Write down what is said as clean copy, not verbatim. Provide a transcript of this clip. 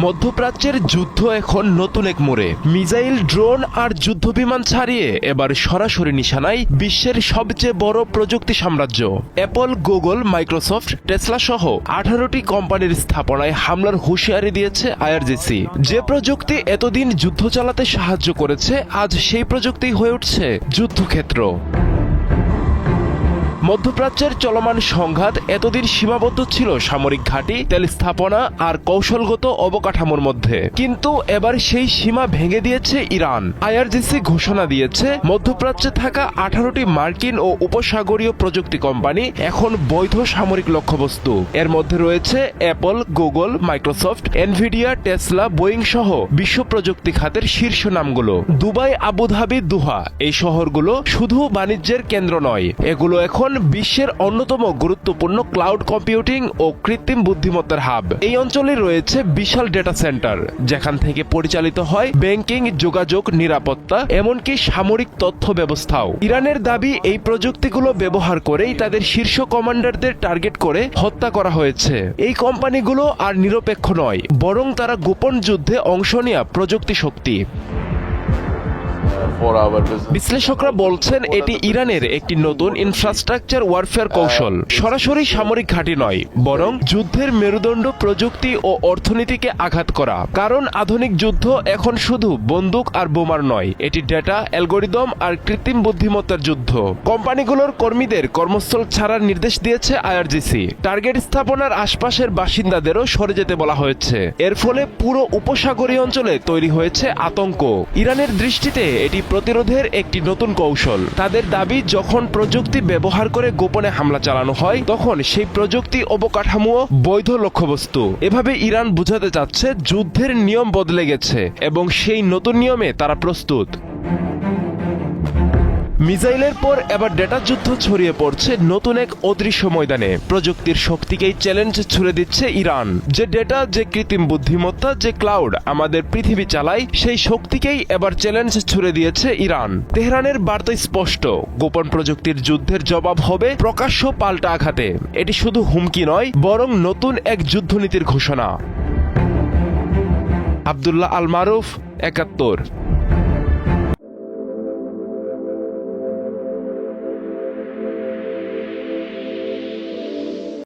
মধ্যপ্রাচ্যের যুদ্ধ এখন নতুন এক মোড়ে। মিসাইল, ড্রোন আর যুদ্ধবিমান ছাড়িয়ে এবার সরাসরি নিশানায় বিশ্বের সবচেয়ে বড় প্রযুক্তি সাম্রাজ্য। অ্যাপল, গুগল, মাইক্রোসফট, টেসলা সহ 18টি কোম্পানির স্থাপনায় হামলার হুঁশিয়ারি দিয়েছে আইআরজিসি। যে প্রযুক্তি এতদিন যুদ্ধ চালাতে সাহায্য করেছে, আজ সেই প্রযুক্তি হয়ে উঠছে যুদ্ধক্ষেত্র। মধ্যপ্রাচ্যের চলমান সংঘাত এতদিন সীমাবদ্ধ ছিল সামরিক ঘাঁটি, তেল স্থাপনা আর কৌশলগত অবকাঠামোর মধ্যে, কিন্তু এবার সেই সীমা ভেঙে দিয়েছে ইরান। আইআরজিসি ঘোষণা দিয়েছে মধ্যপ্রাচ্যে থাকা 18টি মার্কিন ও উপসাগরীয় প্রযুক্তি কোম্পানি এখন বৈধ সামরিক লক্ষ্যবস্তু। এর মধ্যে রয়েছে Apple, Google, Microsoft, Nvidia, Tesla, Boeing সহ বিশ্ব প্রযুক্তি খাতের শীর্ষ নামগুলো। দুবাই, আবুধাবি, দোহা এই শহরগুলো শুধু বাণিজ্যের কেন্দ্র নয়, এগুলো এখন বিশ্বের অন্যতম গুরুত্বপূর্ণ ক্লাউড কম্পিউটিং ও কৃত্রিম বুদ্ধিমত্তার হাব। এই অঞ্চলে রয়েছে বিশাল ডেটা সেন্টার, যেখান থেকে পরিচালিত হয় ব্যাংকিং, যোগাযোগ, নিরাপত্তা, এমনকি সামরিক তথ্য ব্যবস্থাও। ইরানের দাবি, এই প্রযুক্তিগুলো ব্যবহার করেই তাদের শীর্ষ কমান্ডারদের টার্গেট করে হত্যা করা হয়েছে। এই কোম্পানিগুলো আর নিরপেক্ষ নয়, বরং তারা গোপন যুদ্ধে অংশ নেয়া প্রযুক্তি শক্তি। বিশ্লেষকরা বলছেন এটি ইরানের একটি নতুন ইনফ্রাস্ট্রাকচার ওয়ারফেয়ার কৌশল। সরাসরি সামরিক ঘাঁটি নয়, বরং যুদ্ধের মেরুদণ্ড, প্রযুক্তি ও অর্থনীতিকে আঘাত করা। কারণ আধুনিক যুদ্ধ এখন শুধু বন্দুক আর বোমার নয়, এটি ডেটা, অ্যালগোরিদম আর কৃত্রিম বুদ্ধিমত্তার যুদ্ধ। কোম্পানিগুলোর কর্মীদের কর্মস্থল ছাড়ার নির্দেশ দিয়েছে আইআরজিসি। টার্গেট স্থাপনার আশপাশের বাসিন্দাদেরও সরে যেতে বলা হয়েছে। এর ফলে পুরো উপসাগরীয় অঞ্চলে তৈরি হয়েছে আতঙ্ক। ইরানের দৃষ্টিতে এটি প্রতিরোধের একটি নতুন কৌশল। তাদের দাবি, যখন প্রযুক্তি ব্যবহার করে গোপনে হামলা চালানো হয়, তখন সেই প্রযুক্তি অবকাঠামো বৈধ লক্ষ্যবস্তু। এভাবে ইরান বোঝাতে চাচ্ছে যুদ্ধের নিয়ম বদলে গেছে এবং সেই নতুন নিয়মে তারা প্রস্তুত। মিসাইলের পর এবার ডেটা যুদ্ধ ছড়িয়ে পড়ছে নতুন এক অদৃশ্য ময়দানে। প্রযুক্তির শক্তিকেই চ্যালেঞ্জ ছুড়ে দিচ্ছে ইরান। যে ডেটা, যে কৃত্রিম বুদ্ধিমত্তা, যে ক্লাউড আমাদের পৃথিবী চালায়, সেই শক্তিকেই এবার চ্যালেঞ্জ ছুড়ে দিয়েছে ইরান। তেহরানের বার্তা স্পষ্ট, গোপন প্রযুক্তির যুদ্ধের জবাব হবে প্রকাশ্য পাল্টা আঘাতে। এটি শুধু হুমকি নয়, বরং নতুন এক যুদ্ধনীতির ঘোষণা। আব্দুল্লাহ আল মারুফ, ৭১।